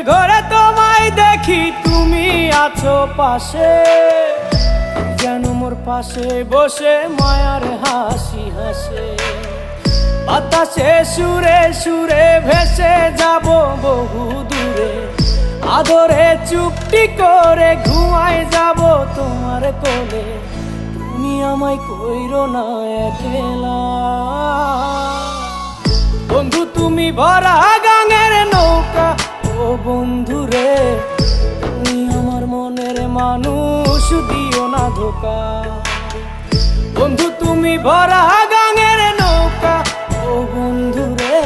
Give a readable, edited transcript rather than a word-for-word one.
ঘরে তোমায় দেখি তুমি আছো পাশে, যেন মোর পাশে বসে মায়ার হাসি হাসে। বাতাসে সুরে সুরে ভেসে যাব বহু দূরে, আদরে চুপটি করে ঘুমায় যাব তোমার কোলে। তুমি আমায় কইরো না একলা বন্ধু, তুমি ভরা গাঙের নৌকা। ও বন্ধু রে, তুমি আমার মনের মানুষ, দিও না ধোকা। বন্ধু তুমি ভরা গাঙের নৌকা, ও বন্ধু রে।